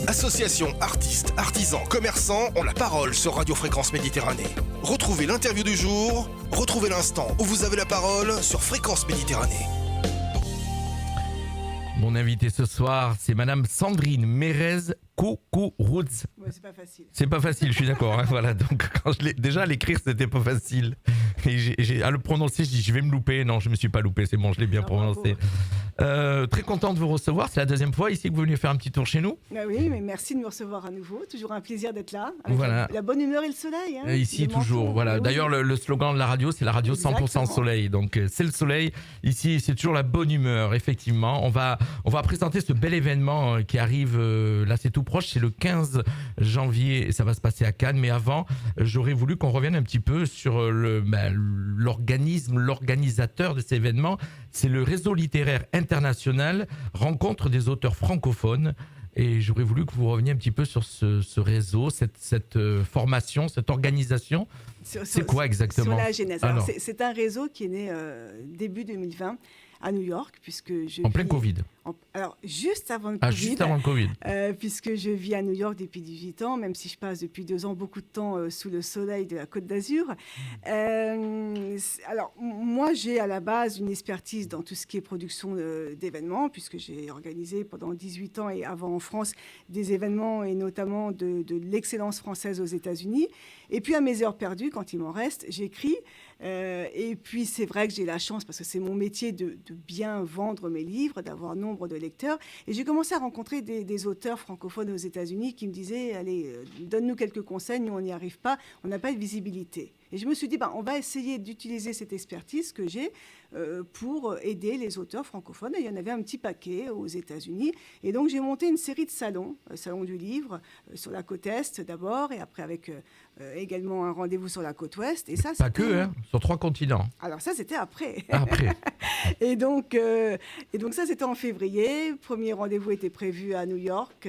Associations, artistes, artisans, commerçants ont la parole sur Radio Fréquence Méditerranée. Retrouvez l'interview du jour, retrouvez l'instant où vous avez la parole sur Fréquence Méditerranée. Mon invité ce soir, c'est Madame Sandrine Mérez Koukourous. Ouais, c'est pas facile. C'est pas facile, je suis d'accord. Hein, voilà, donc quand déjà à l'écrire, c'était pas facile. Et à le prononcer, je dis je vais me louper. Non, je me suis pas loupé, c'est bon, je l'ai bien prononcé. Très content de vous recevoir. C'est la deuxième fois ici que vous venez faire un petit tour chez nous. Ah oui, mais merci de me recevoir à nouveau. Toujours un plaisir d'être là. Avec voilà. La bonne humeur et le soleil. Hein, ici toujours. manteaux, voilà. oui. D'ailleurs, le slogan de la radio, c'est la radio 100% Exactement. soleil. Donc c'est le soleil. Ici, c'est toujours la bonne humeur. Effectivement, on va présenter ce bel événement qui arrive. Là, c'est tout proche. C'est le 15 janvier. Et ça va se passer à Cannes. Mais avant, j'aurais voulu qu'on revienne un petit peu sur l'organisateur de cet événement. C'est le réseau littéraire international, rencontre des auteurs francophones. Et j'aurais voulu que vous reveniez un petit peu sur ce réseau, cette formation, cette organisation. C'est quoi exactement ? Sur la genèse. Alors, c'est un réseau qui est né début 2020 à New York, puisque en plein Covid. Alors, juste avant le Covid. Juste avant le Covid. Puisque je vis à New York depuis 18 ans, même si je passe depuis 2 ans beaucoup de temps sous le soleil de la Côte d'Azur. Alors, moi, j'ai à la base une expertise dans tout ce qui est production d'événements, puisque j'ai organisé pendant 18 ans et avant en France des événements, et notamment de l'excellence française aux États-Unis. Et puis, à mes heures perdues, quand il m'en reste, j'écris. Et puis, c'est vrai que j'ai la chance, parce que c'est mon métier, de bien vendre mes livres, d'avoir nombre de lecteurs. Et j'ai commencé à rencontrer des auteurs francophones aux États-Unis qui me disaient « Allez, donne-nous quelques conseils, nous, on n'y arrive pas, on n'a pas de visibilité ». Et je me suis dit, on va essayer d'utiliser cette expertise que j'ai pour aider les auteurs francophones. Et il y en avait un petit paquet aux États-Unis. Et donc, j'ai monté une série de salons, salon du livre, sur la côte Est d'abord, et après avec également un rendez-vous sur la côte Ouest. Et ça, pas que, hein, sur 3 continents. Alors ça, c'était après. Après. Et donc ça, c'était en février. Premier rendez-vous était prévu à New York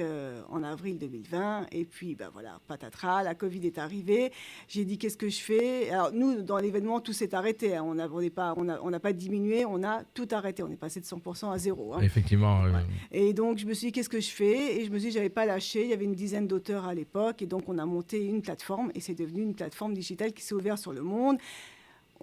en avril 2020. Et puis, voilà, patatras, la Covid est arrivée. J'ai dit, qu'est-ce que je fais ? Alors, nous, dans l'événement, tout s'est arrêté. Hein. On n'a pas diminué, on a tout arrêté. On est passé de 100% à 0. Hein. Effectivement. Ouais. Et donc, je me suis dit, qu'est-ce que je fais ? Et je me suis dit, je n'avais pas lâché. Il y avait une dizaine d'auteurs à l'époque. Et donc, on a monté une plateforme. Et c'est devenu une plateforme digitale qui s'est ouverte sur le monde.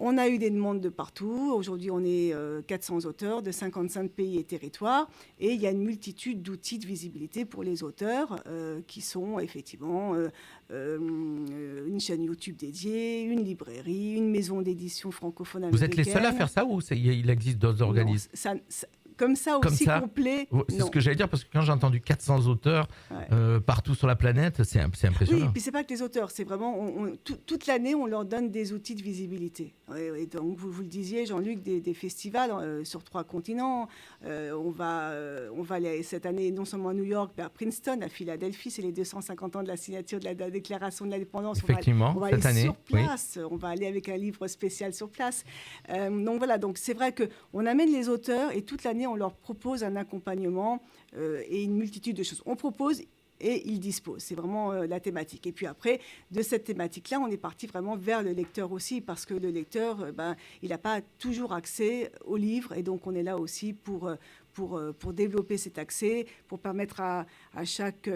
On a eu des demandes de partout. Aujourd'hui, on est 400 auteurs de 55 pays et territoires. Et il y a une multitude d'outils de visibilité pour les auteurs qui sont effectivement une chaîne YouTube dédiée, une librairie, une maison d'édition francophone américaine. Vous êtes les seuls à faire ça ou il existe d'autres organismes ? Comme ça, aussi complet. C'est ce que j'allais dire, parce que quand j'ai entendu 400 auteurs partout sur la planète, c'est impressionnant. Oui, puis c'est pas que les auteurs, c'est vraiment, toute l'année, on leur donne des outils de visibilité. Et donc, vous le disiez, Jean-Luc, des festivals sur 3 continents. On va aller cette année, non seulement à New York, mais à Princeton, à Philadelphie, c'est les 250 ans de la signature de la Déclaration de l'indépendance. Effectivement, on va cette aller année. sur place, on va aller avec un livre spécial sur place. Donc voilà, donc c'est vrai qu'on amène les auteurs et toute l'année, on leur propose un accompagnement et une multitude de choses. On propose et ils disposent. C'est vraiment la thématique. Et puis après, de cette thématique-là, on est parti vraiment vers le lecteur aussi, parce que le lecteur, il n'a pas toujours accès au livre. Et donc, on est là aussi pour développer cet accès, pour permettre à chaque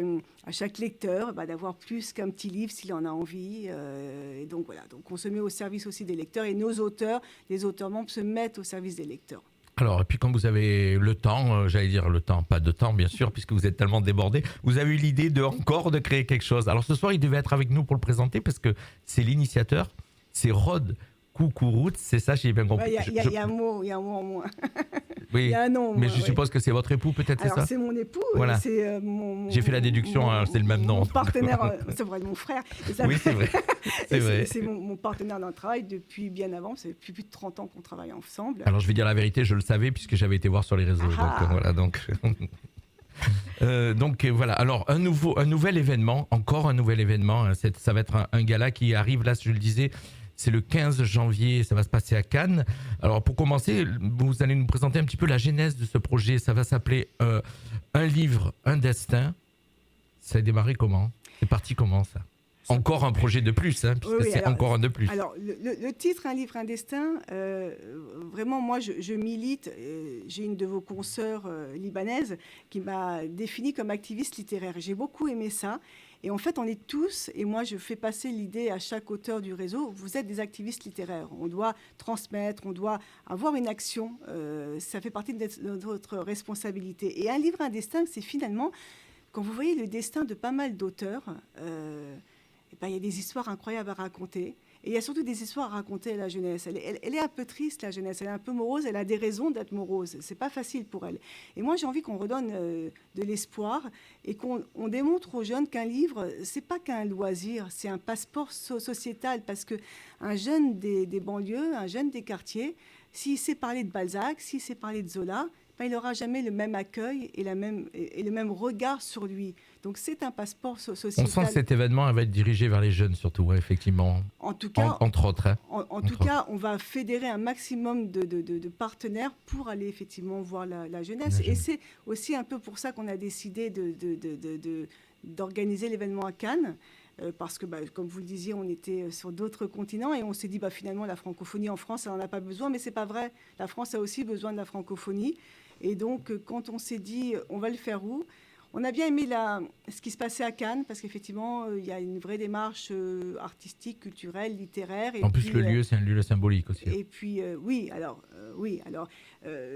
lecteur d'avoir plus qu'un petit livre s'il en a envie. Et donc, voilà. Donc, on se met au service aussi des lecteurs. Et nos auteurs, les auteurs membres, se mettent au service des lecteurs. Alors, et puis quand vous avez le temps, j'allais dire le temps, pas de temps bien sûr, puisque vous êtes tellement débordé, vous avez eu l'idée de créer quelque chose. Alors ce soir, il devait être avec nous pour le présenter, parce que c'est l'initiateur, c'est Rod Koukourous, c'est ça, j'ai bien compris. Il y a un mot en moins. Oui, il y a un nom. mais je suppose que c'est votre époux, peut-être, c'est ça ? Alors, c'est mon époux. Voilà. C'est, j'ai fait la déduction, c'est le même nom. Mon partenaire, c'est vrai, mon frère. Oui, c'est vrai. C'est vrai. C'est mon partenaire dans le travail depuis bien avant. C'est depuis plus de 30 ans qu'on travaille ensemble. Alors, je vais dire la vérité, je le savais, puisque j'avais été voir sur les réseaux. Donc voilà, alors un nouvel événement, encore un nouvel événement, hein, ça va être un gala qui arrive, là, je le disais, c'est le 15 janvier, ça va se passer à Cannes. Alors pour commencer, vous allez nous présenter un petit peu la genèse de ce projet. Ça va s'appeler Un livre, un destin. Ça a démarré comment ? C'est parti comment ça ? Encore un projet de plus, hein, puisque c'est alors, encore un de plus. Alors, le titre, Un livre, un destin, vraiment, moi, je milite. J'ai une de vos consoeurs libanaises qui m'a définie comme activiste littéraire. J'ai beaucoup aimé ça. Et en fait, on est tous, et moi, je fais passer l'idée à chaque auteur du réseau, vous êtes des activistes littéraires. On doit transmettre, on doit avoir une action. Ça fait partie de notre responsabilité. Et Un livre, un destin, c'est finalement, quand vous voyez le destin de pas mal d'auteurs, il y a des histoires incroyables à raconter. Et il y a surtout des histoires à raconter à la jeunesse. Elle est un peu triste, la jeunesse. Elle est un peu morose. Elle a des raisons d'être morose. C'est pas facile pour elle. Et moi, j'ai envie qu'on redonne de l'espoir et qu'on démontre aux jeunes qu'un livre, c'est pas qu'un loisir, c'est un passeport sociétal. Parce qu'un jeune des banlieues, un jeune des quartiers, s'il sait parler de Balzac, s'il sait parler de Zola, il n'aura jamais le même accueil et le même regard sur lui. Donc c'est un passeport sociétal. On sent que cet événement va être dirigé vers les jeunes surtout, ouais, effectivement. En tout cas, entre autres. Hein. En tout cas, on va fédérer un maximum de partenaires pour aller effectivement voir la jeunesse. Et c'est aussi un peu pour ça qu'on a décidé d'organiser l'événement à Cannes. Parce que, comme vous le disiez, on était sur d'autres continents et on s'est dit, finalement, la francophonie en France, elle n'en a pas besoin, mais ce n'est pas vrai. La France a aussi besoin de la francophonie. Et donc, quand on s'est dit, on va le faire où ? On a bien aimé ce qui se passait à Cannes, parce qu'effectivement, il y a une vraie démarche artistique, culturelle, littéraire. Et en plus, le lieu, c'est un lieu symbolique aussi. Et puis,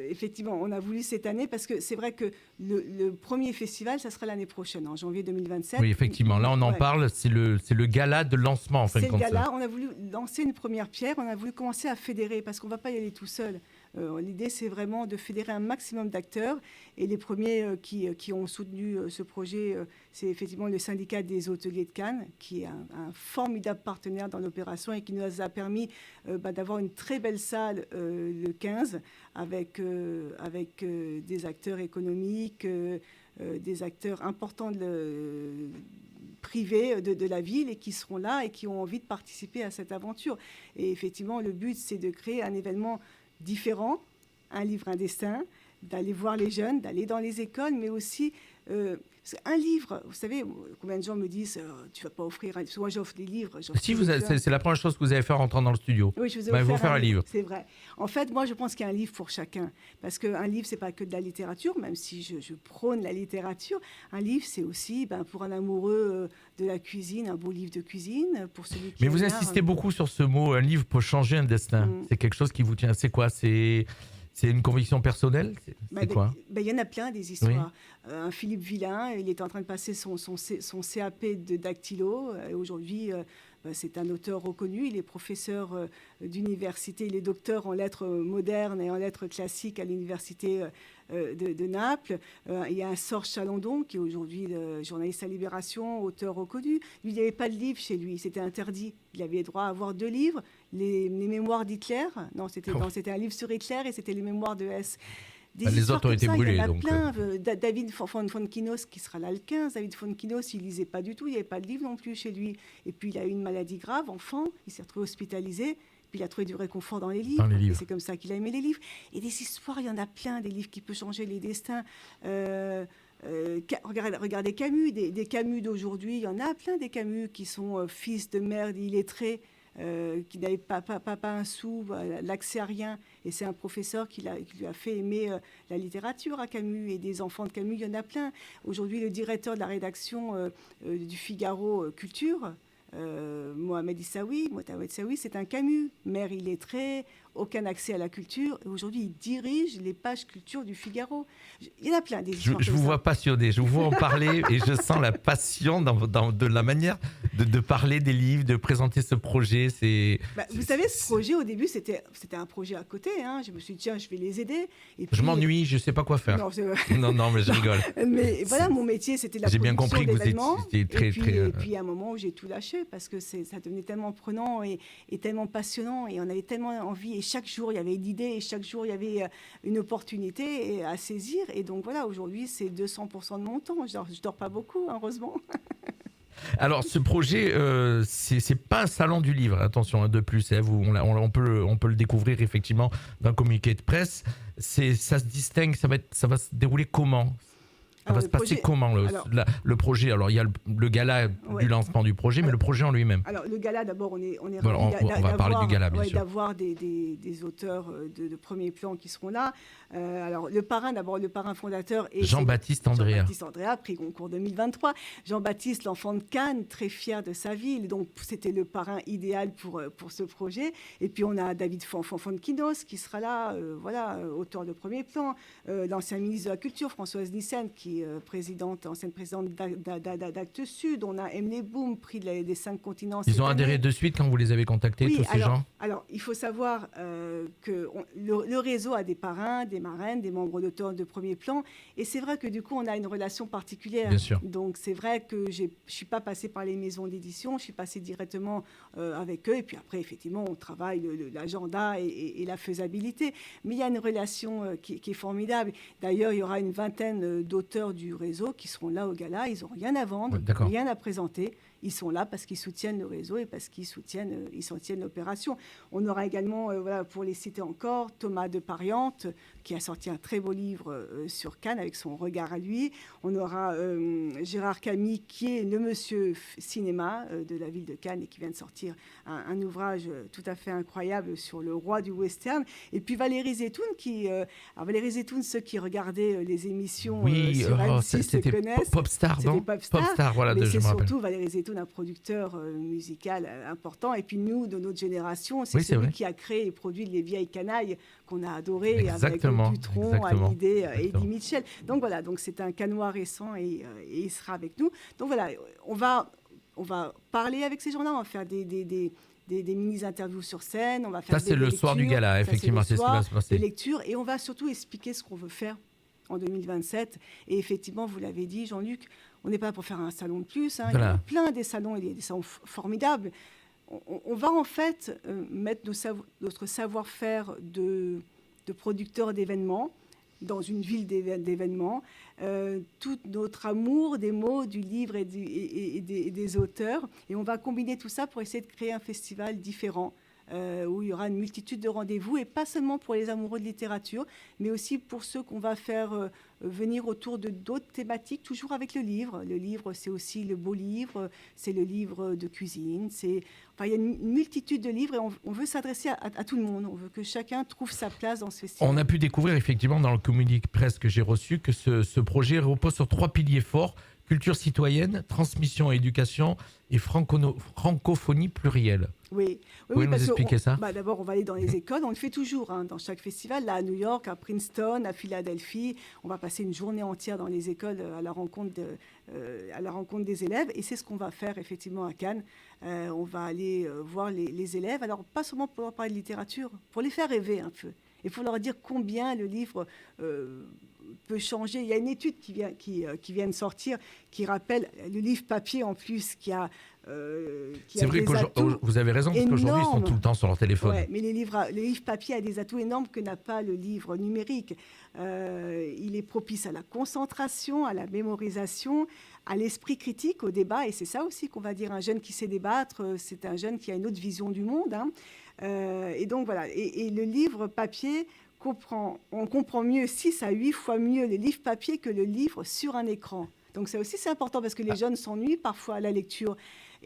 effectivement, on a voulu cette année, parce que c'est vrai que le premier festival, ça sera l'année prochaine, en janvier 2027. Oui, effectivement. Là, on en parle, c'est le gala de lancement, en fin de compte. C'est le gala, on a voulu lancer une première pierre, on a voulu commencer à fédérer, parce qu'on ne va pas y aller tout seul. L'idée, c'est vraiment de fédérer un maximum d'acteurs. Et les premiers qui ont soutenu ce projet, c'est effectivement le syndicat des hôteliers de Cannes, qui est un formidable partenaire dans l'opération et qui nous a permis d'avoir une très belle salle le 15 avec des acteurs économiques, des acteurs importants privés de la ville et qui seront là et qui ont envie de participer à cette aventure. Et effectivement, le but, c'est de créer un événement différent, Un livre, un destin, d'aller voir les jeunes, d'aller dans les écoles, mais aussi un livre. Vous savez, combien de gens me disent tu vas pas offrir un livre. Moi, j'offre des livres. Si, c'est la première chose que vous avez fait en rentrant dans le studio. Oui, je vous ai offert un livre. C'est vrai. En fait, moi, je pense qu'il y a un livre pour chacun. Parce qu'un livre, c'est pas que de la littérature, même si je prône la littérature. Un livre, c'est aussi, pour un amoureux de la cuisine, un beau livre de cuisine. Pour celui qui Mais vous insistez beaucoup sur ce mot, un livre pour changer un destin. C'est quelque chose qui vous tient. C'est quoi ? C'est une conviction personnelle ? C'est quoi ? Il y en a plein des histoires. Oui. Philippe Villain, il est en train de passer son CAP de dactylo. Aujourd'hui, c'est un auteur reconnu. Il est professeur d'université. Il est docteur en lettres modernes et en lettres classiques à l'université de Naples. Il y a un Sorge Chalandon, qui est aujourd'hui journaliste à Libération, auteur reconnu. Lui, il n'y avait pas de livre chez lui. C'était interdit. Il avait droit à avoir 2 livres. Les mémoires d'Hitler. Non, c'était un livre sur Hitler et c'était les mémoires de Hess. Les autres ont été brûlés. Il y en a plein. David Fonkinos, qui sera là le 15. David Fonkinos, il ne lisait pas du tout. Il n'y avait pas de livre non plus chez lui. Et puis, il a eu une maladie grave, enfant. Il s'est retrouvé hospitalisé. Puis, il a trouvé du réconfort dans les livres. Et c'est comme ça qu'il a aimé les livres. Et des histoires, il y en a plein. Des livres qui peuvent changer les destins. Regardez Camus. Des Camus d'aujourd'hui, il y en a plein des Camus qui sont fils de mère illettrés. Qui n'avait pas un sou, l'accès à rien. Et c'est un professeur qui lui a fait aimer la littérature à Camus. Et des enfants de Camus, il y en a plein. Aujourd'hui, le directeur de la rédaction du Figaro Culture, Mohamed Issaoui, c'est un Camus. Mère illettrée, aucun accès à la culture. Et aujourd'hui, il dirige les pages culture du Figaro. Il y en a plein des histoires. Je vous vois passionné, je vous vois en parler et je sens la passion de la manière de parler des livres, de présenter ce projet. Vous savez, ce projet, au début, c'était un projet à côté. Hein. Je me suis dit, tiens, je vais les aider. Et puis, je m'ennuie, je ne sais pas quoi faire. Non, mais je rigole. Mais voilà, mon métier, c'était la production d'événements. J'ai bien compris que vous étiez très... Et puis, à un moment où j'ai tout lâché, parce que ça devenait tellement prenant et tellement passionnant. Et on avait tellement envie. Et chaque jour, il y avait une idée. Et chaque jour, il y avait une opportunité à saisir. Et donc, voilà, aujourd'hui, c'est 200% de mon temps. Je dors pas beaucoup, heureusement. Alors, ce projet, c'est pas un salon du livre, attention, de plus. Hein, on peut le découvrir effectivement dans le communiqué de presse. Ça se distingue, ça va se dérouler comment ? Ça va se passer comment le projet? Alors il y a le gala du lancement du projet, mais le projet en lui-même. Alors le gala, d'abord, on est voilà, on va parler du gala, bien sûr. D'avoir des auteurs de premier plan qui seront là. Alors le parrain fondateur est Jean-Baptiste Andréa. Jean-Baptiste Andréa, prix Goncourt 2023. Jean-Baptiste, l'enfant de Cannes, très fier de sa ville, donc c'était le parrain idéal pour ce projet. Et puis on a David Fonfonquinos qui sera là, auteur de premier plan, l'ancien ministre de la Culture, Françoise Nyssen, qui est ancienne présidente d'Actes Sud. On a Emily Boom, prix des 5 continents. Ils ont adhéré de suite quand vous les avez contactés, tous ces gens? Alors, il faut savoir que le réseau a des parrains, des marraines, des membres d'auteurs de premier plan. Et c'est vrai que du coup, on a une relation particulière. Bien sûr. Donc, c'est vrai que je ne suis pas passée par les maisons d'édition, je suis passée directement avec eux. Et puis après, effectivement, on travaille l'agenda et la faisabilité. Mais il y a une relation qui est formidable. D'ailleurs, il y aura une vingtaine d'auteurs du réseau qui seront là au gala. Ils n'ont rien à vendre, rien à présenter. Ils sont là parce qu'ils soutiennent le réseau et parce qu'ils soutiennent l'opération. On aura également, pour les citer encore, Thomas de Pariante, qui a sorti un très beau livre sur Cannes avec son regard à lui. On aura Gérard Camille, qui est le monsieur cinéma de la ville de Cannes et qui vient de sortir un ouvrage tout à fait incroyable sur le roi du western. Et puis Valérie Zetoun, Valérie Zetoun, ceux qui regardaient les émissions sur M6 c'était connaissent. Popstar, non? Popstar, voilà, mais je me rappelle. Surtout Valérie Zetoun, un producteur musical important. Et puis nous, de notre génération, c'est celui qui a créé et produit Les Vieilles Canailles qu'on a adoré avec Dutronc, Hallyday et Eddie Mitchell. Donc voilà, donc c'est un Cannois récent et il sera avec nous. Donc voilà, on va parler avec ces gens-là, on va faire des mini-interviews sur scène, on va faire c'est le soir du gala, effectivement, c'est ce qui va se passer. Des lectures, et on va surtout expliquer ce qu'on veut faire en 2027. Et effectivement, vous l'avez dit, Jean-Luc, on n'est pas là pour faire un salon de plus. Il y a plein des salons, et des salons formidables. On va en fait mettre notre savoir-faire de producteurs d'événements dans une ville d'événements, tout notre amour des mots, du livre et des auteurs. Et on va combiner tout ça pour essayer de créer un festival différent. Où il y aura une multitude de rendez-vous, et pas seulement pour les amoureux de littérature, mais aussi pour ceux qu'on va faire venir autour de d'autres thématiques, toujours avec le livre. Le livre, c'est aussi le beau livre, c'est le livre de cuisine, il y a une multitude de livres, et on veut s'adresser à tout le monde. On veut que chacun trouve sa place dans ce festival. On a pu découvrir effectivement dans le communiqué presse que j'ai reçu que ce projet repose sur 3 piliers forts: culture citoyenne, transmission et éducation, et francophonie plurielle. Oui, vous pouvez nous expliquer ça? D'abord, on va aller dans les écoles. On le fait toujours dans chaque festival. Là, à New York, à Princeton, à Philadelphie, on va passer une journée entière dans les écoles à la rencontre des élèves. Et c'est ce qu'on va faire effectivement à Cannes. On va aller voir les élèves. Alors, pas seulement pour leur parler de littérature, pour les faire rêver un peu. Et pour leur dire combien le livre peut changer. Il y a une étude qui vient de sortir qui rappelle le livre papier en plus qui a c'est vrai que vous avez raison, parce qu'aujourd'hui ils sont tout le temps sur leur téléphone. Ouais, mais le livre papier a des atouts énormes que n'a pas le livre numérique. Il est propice à la concentration, à la mémorisation, à l'esprit critique, au débat, et c'est ça aussi qu'on va dire. Un jeune qui sait débattre, c'est un jeune qui a une autre vision du monde. Et donc voilà, et le livre papier, on comprend mieux, 6 à 8 fois mieux le livre papier que le livre sur un écran. Donc ça aussi, c'est important, parce que les jeunes s'ennuient parfois à la lecture.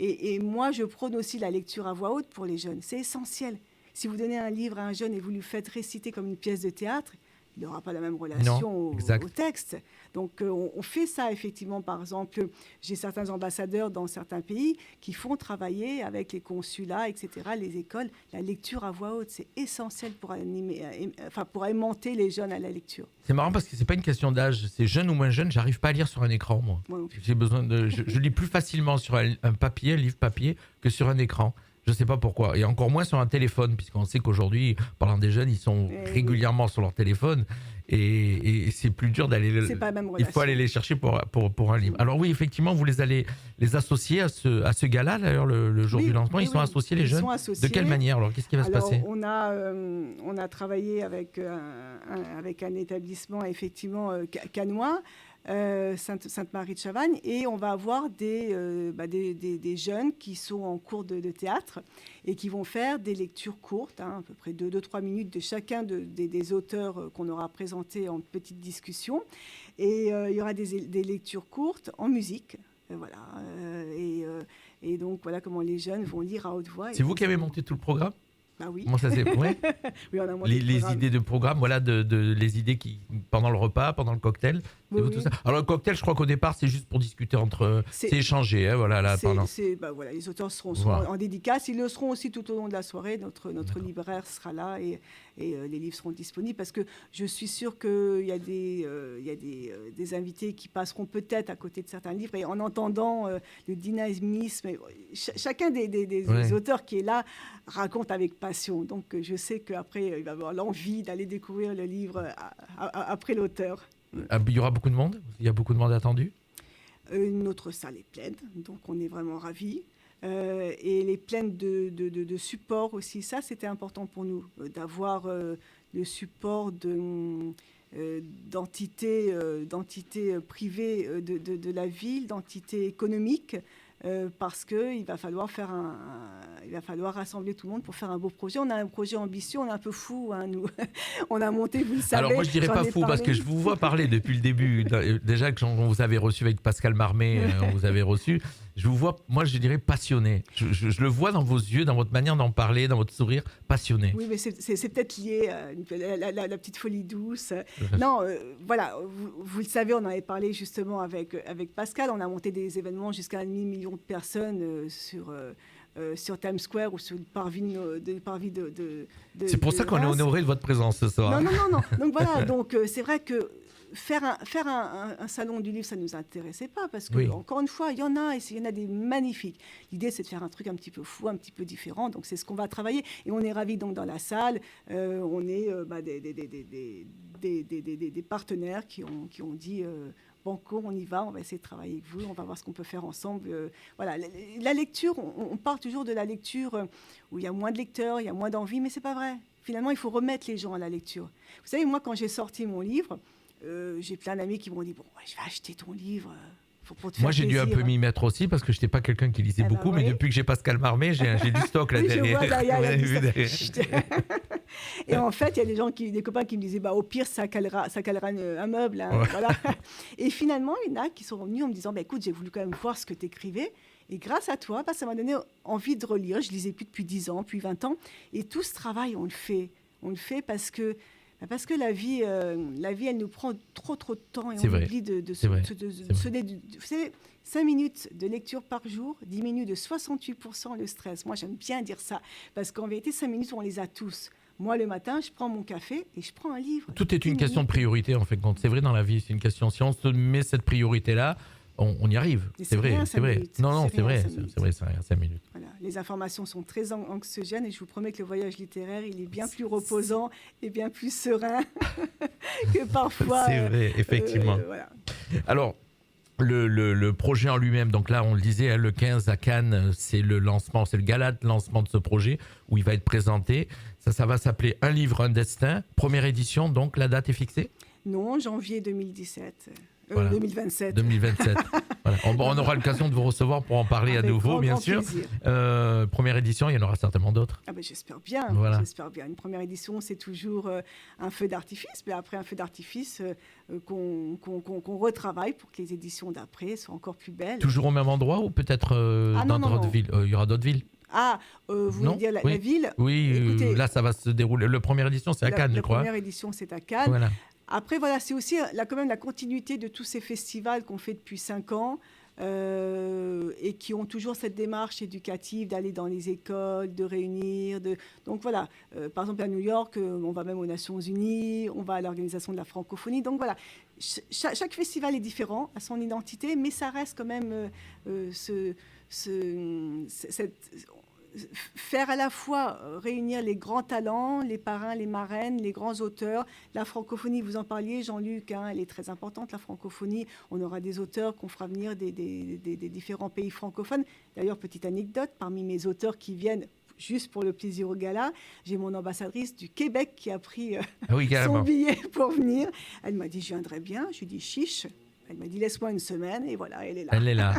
Et moi, je prône aussi la lecture à voix haute pour les jeunes. C'est essentiel. Si vous donnez un livre à un jeune et vous lui faites réciter comme une pièce de théâtre, il n'aura pas la même relation au texte. Donc, on fait ça, effectivement. Par exemple, j'ai certains ambassadeurs dans certains pays qui font travailler avec les consulats, etc., les écoles. La lecture à voix haute, c'est essentiel pour aimanter les jeunes à la lecture. C'est marrant parce que ce n'est pas une question d'âge. C'est jeune ou moins jeune, je n'arrive pas à lire sur un écran, moi. J'ai besoin je lis plus facilement sur un livre papier, que sur un écran. Je ne sais pas pourquoi. Et encore moins sur un téléphone, puisqu'on sait qu'aujourd'hui, parlant des jeunes, ils sont régulièrement sur leur téléphone. Et c'est plus dur d'aller... C'est pas la même relation. Il faut aller les chercher pour un livre. Alors oui, effectivement, vous allez les associer à ce gala, d'ailleurs, le jour du lancement. Ils sont associés, les jeunes. De quelle manière? Alors, qu'est-ce qui va se passer? On a travaillé avec un établissement, effectivement, cannois, Sainte-Marie de Chavagne, et on va avoir des jeunes qui sont en cours de théâtre et qui vont faire des lectures courtes, à peu près 2-3 minutes de chacun des auteurs qu'on aura présentés en petite discussion. Et il y aura des lectures courtes en musique. Voilà. Et donc, voilà comment les jeunes vont lire à haute voix. C'est vous qui avez monté tout le programme ? Bah oui. Comment ça s'est ouais. Oui, on a monté les idées de programme, voilà, les idées qui pendant le repas, pendant le cocktail, oui, tout ça. Alors le cocktail, je crois qu'au départ, c'est juste pour discuter c'est échanger, hein, voilà, là, pendant. Voilà, les auteurs seront Voilà. en dédicace, ils le seront aussi tout au long de la soirée. Notre libraire sera là et les livres seront disponibles, parce que je suis sûre qu'il y a des invités qui passeront peut-être à côté de certains livres, et en entendant le dynamisme, chacun des auteurs qui est là raconte avec passion. Donc je sais qu'après, il va avoir l'envie d'aller découvrir le livre après l'auteur. Il y aura beaucoup de monde ? Il y a beaucoup de monde attendu ? Notre salle est pleine, donc on est vraiment ravis. Et elle est pleine de support aussi. Ça, c'était important pour nous, d'avoir le support d'entités privées de la ville, d'entités économiques, parce qu'il va falloir rassembler tout le monde pour faire un beau projet. On a un projet ambitieux, on est un peu fou, hein, nous. On a monté, vous le savez. Alors moi je dirais pas fou, parce que je vous vois parler depuis le début. Déjà que on vous avait reçu avec Pascal Marmé, on vous avait reçu. Je vous vois, moi je dirais passionné. Je le vois dans vos yeux, dans votre manière d'en parler, dans votre sourire, passionné. Oui, mais c'est peut-être lié à la petite folie douce. Non, voilà, vous le savez, on en avait parlé justement avec Pascal. On a monté des événements jusqu'à 1,5 million de personnes sur Times Square ou sur le parvis de c'est pour ça qu'on est honoré de votre présence ce soir. Non. Donc voilà, c'est vrai que faire un salon du livre, ça ne nous intéressait pas, parce que, encore une fois, il y en a des magnifiques. L'idée, c'est de faire un truc un petit peu fou, un petit peu différent. Donc, c'est ce qu'on va travailler. Et on est ravis, donc, dans la salle. On est des partenaires qui ont dit... Banco, on y va, on va essayer de travailler avec vous, on va voir ce qu'on peut faire ensemble. Voilà, la lecture, on part toujours de la lecture où il y a moins de lecteurs, il y a moins d'envie, mais c'est pas vrai. Finalement, il faut remettre les gens à la lecture. Vous savez, moi, quand j'ai sorti mon livre, j'ai plein d'amis qui m'ont dit, bon, je vais acheter ton livre. Moi, j'ai dû un peu m'y mettre aussi, parce que je n'étais pas quelqu'un qui lisait beaucoup, mais depuis que j'ai Pascal Marmé, j'ai du stock là derrière. Et en fait, il y a des copains qui me disaient, au pire, ça calera un meuble. Hein, voilà. Et finalement, il y en a qui sont revenus en me disant, écoute, j'ai voulu quand même voir ce que tu écrivais. Et grâce à toi, ça m'a donné envie de relire. Je lisais plus depuis 10 ans, depuis 20 ans. Et tout ce travail, on le fait. On le fait parce que la vie, elle nous prend trop de temps, et on oublie de se donner. Vous savez, 5 minutes de lecture par jour diminue de 68% le stress. Moi, j'aime bien dire ça, parce qu'en vérité, 5 minutes, on les a tous. Moi, le matin, je prends mon café et je prends un livre. Tout est une question de priorité, en fait. C'est vrai dans la vie, c'est une question. Si on se met cette priorité-là, on y arrive. C'est vrai. Non, c'est vrai, c'est rien, 5 minutes. Voilà. Les informations sont très anxiogènes, et je vous promets que le voyage littéraire, il est bien plus reposant et bien plus serein que parfois. C'est vrai, effectivement. Voilà. Alors, le projet en lui-même, donc là, on le disait, le 15 à Cannes, c'est le lancement, c'est le gala de lancement de ce projet où il va être présenté. Ça va s'appeler Un livre, un destin. Première édition, donc la date est fixée ? Non, janvier 2017. Voilà. 2027. Voilà. On aura l'occasion de vous recevoir pour en parler à nouveau, bien sûr. Première édition, il y en aura certainement d'autres. J'espère bien. Voilà. J'espère bien. Une première édition, c'est toujours un feu d'artifice, mais après un feu d'artifice qu'on retravaille pour que les éditions d'après soient encore plus belles. Toujours au même endroit, ou peut-être dans d'autres villes ? Il y aura d'autres villes ? Vous voulez dire la ville ? Oui, écoutez, là, ça va se dérouler. La première édition, c'est à Cannes, je crois. La première édition, c'est à Cannes. Voilà. Après, voilà, c'est aussi quand même la continuité de tous ces festivals qu'on fait depuis 5 ans et qui ont toujours cette démarche éducative d'aller dans les écoles, de réunir. Donc voilà, par exemple à New York, on va même aux Nations Unies, on va à l'Organisation de la francophonie. Donc voilà, chaque festival est différent, à son identité, mais ça reste quand même faire à la fois réunir les grands talents, les parrains, les marraines, les grands auteurs. La francophonie, vous en parliez, Jean-Luc, elle est très importante, la francophonie. On aura des auteurs qu'on fera venir des différents pays francophones. D'ailleurs, petite anecdote, parmi mes auteurs qui viennent juste pour le plaisir au gala, j'ai mon ambassadrice du Québec qui a pris son billet pour venir. Elle m'a dit, je viendrai bien. Je lui ai dit, chiche. Elle m'a dit laisse-moi une semaine et voilà, elle est là. Elle est là.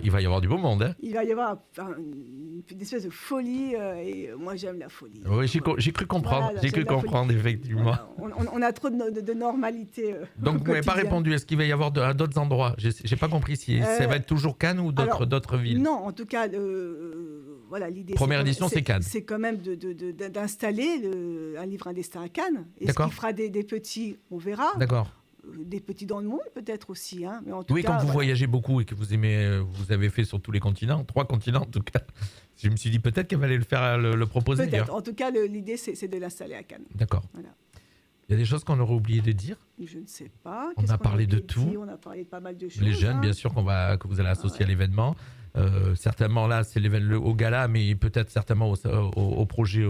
Il va y avoir du beau monde. Hein. Il va y avoir une espèce de folie et moi j'aime la folie. Oui, j'ai cru comprendre. Voilà, j'ai cru comprendre effectivement. Voilà. On a trop de normalité. Donc vous m'avez pas répondu. Est-ce qu'il va y avoir d'autres endroits? J'ai pas compris si ça va être toujours Cannes ou d'autres villes. Non, en tout cas, voilà, l'idée. Première édition, c'est Cannes. C'est quand même d'installer un livre un destin à Cannes. Et ce qui fera des petits, on verra. D'accord. Des petits dans le monde peut-être aussi, hein. Mais en tout cas, quand vous voyagez beaucoup et que vous aimez, vous avez fait sur tous les continents, 3 continents en tout cas. Je me suis dit peut-être qu'elle allait le proposer. Peut-être. En tout cas, l'idée c'est de l'installer à Cannes. D'accord. Voilà. Il y a des choses qu'on aurait oublié de dire. Je ne sais pas. On a parlé de tout. On a parlé de pas mal de choses. Les jeunes, bien sûr, que vous allez associer à l'événement. Certainement là, c'est au gala, mais peut-être certainement au projet.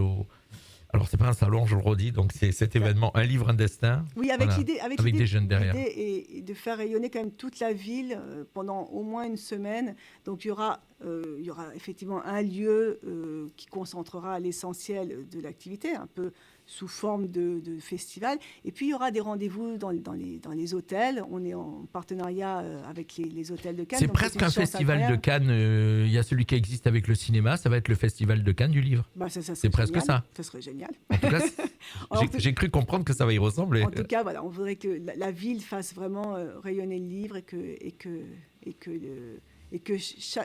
Alors, c'est pas un salon, je le redis, donc c'est cet événement, un livre, un destin. Oui, avec l'idée des jeunes derrière. Et de faire rayonner quand même toute la ville pendant au moins une semaine. Donc, il y aura effectivement un lieu qui concentrera l'essentiel de l'activité, un peu sous forme de festival. Et puis, il y aura des rendez-vous dans les hôtels. On est en partenariat avec les hôtels de Cannes. C'est presque un festival de Cannes. Il y a celui qui existe avec le cinéma. Ça va être le festival de Cannes du livre. C'est presque ça. Ça serait génial. En tout cas, j'ai cru comprendre que ça va y ressembler. En tout cas, voilà, on voudrait que la ville fasse vraiment rayonner le livre et que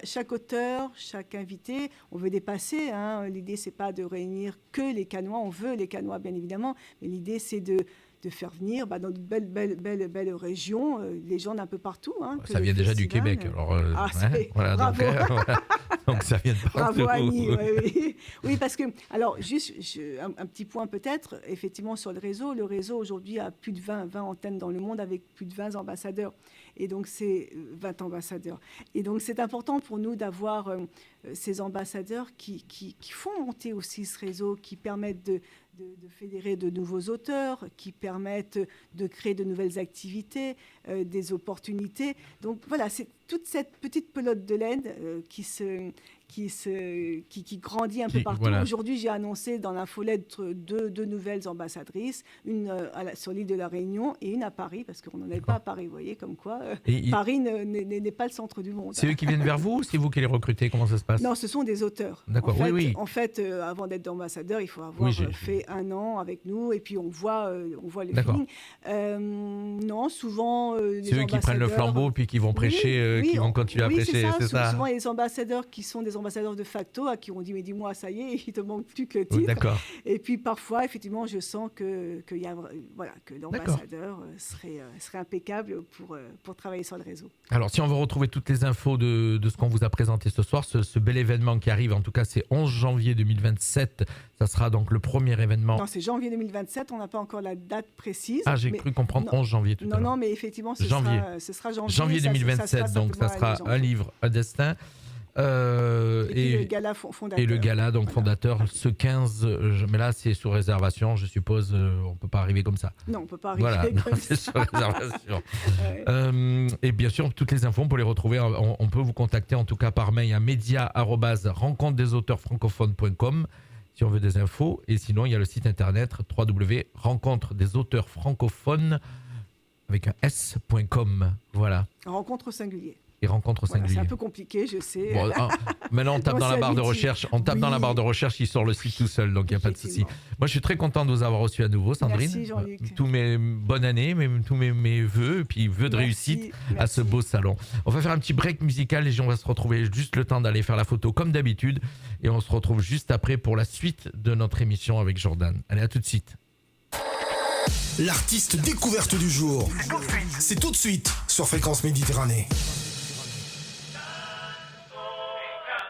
chaque auteur, chaque invité, on veut dépasser. Hein. L'idée, c'est pas de réunir que les Cannois. On veut les Cannois, bien évidemment, mais l'idée, c'est de faire venir dans de belles régions les gens d'un peu partout. Hein, ça vient déjà du Québec. Alors, voilà, bravo. Donc ça vient de partout. Bravo Annie. Oui, parce que, alors juste un petit point peut-être, effectivement sur le réseau aujourd'hui a plus de 20 antennes dans le monde avec plus de 20 ambassadeurs. Et donc c'est 20 ambassadeurs. Et donc c'est important pour nous d'avoir ces ambassadeurs qui font monter aussi ce réseau, qui permettent de fédérer de nouveaux auteurs, qui permettent de créer de nouvelles activités, des opportunités. Donc voilà, c'est toute cette petite pelote de laine qui grandit un peu partout. Voilà. Aujourd'hui, j'ai annoncé dans l'infolettre deux nouvelles ambassadrices, une sur l'île de la Réunion et une à Paris, parce qu'on n'en est pas à Paris, vous voyez, comme quoi Paris n'est pas le centre du monde. C'est eux qui viennent vers vous ou c'est vous qui les recrutez? Comment ça se passe? Non, ce sont des auteurs. D'accord, oui. En fait, avant d'être ambassadeur, il faut avoir fait 1 an avec nous et puis on voit le feeling. Non, souvent, c'est eux qui prennent le flambeau puis qui vont prêcher, qui vont continuer à prêcher, c'est ça. Souvent, les ambassadeurs qui sont des ambassadeurs de facto à qui on dit mais dis-moi, ça y est, il te manque plus que le titre. D'accord. Et puis parfois, effectivement, je sens que l'ambassadeur serait impeccable pour travailler sur le réseau. Alors, si on veut retrouver toutes les infos de ce qu'on vous a présenté ce soir, ce bel événement qui arrive, en tout cas, c'est 11 janvier 2027. Ça sera donc le premier événement. Non, c'est janvier 2027. On n'a pas encore la date précise. Ah, j'ai cru comprendre 11 janvier tout à l'heure. Non, mais effectivement, ce sera janvier. Janvier 2027, donc ça sera un livre, un destin. Et le gala fondateur. Et le gala donc fondateur ce 15, mais là c'est sous réservation, je suppose, on peut pas arriver comme ça. Non, on peut pas arriver comme ça. C'est sous réservation. Et bien sûr, toutes les infos, on peut les retrouver, on peut vous contacter en tout cas par mail à media@rencontredesauteurfrancophones.com si on veut des infos, et sinon il y a le site internet www.rencontredesauteurfrancophones avec un s.com. Voilà. Rencontre au singulier. Et rencontre au singulier. C'est un peu compliqué, je sais. Bon, maintenant, on tape dans la barre de recherche. Dans la barre de recherche, il sort le site tout seul, donc il n'y a pas de souci. Moi, je suis très content de vous avoir reçu à nouveau, Sandrine. Merci, Jean-Luc. Tous mes bonnes années, tous mes vœux, et puis vœux de réussite à ce beau salon. On va faire un petit break musical et on va se retrouver juste le temps d'aller faire la photo comme d'habitude. Et on se retrouve juste après pour la suite de notre émission avec Jordan. Allez, à tout de suite. L'artiste découverte du jour. C'est tout de suite sur Fréquence Méditerranée.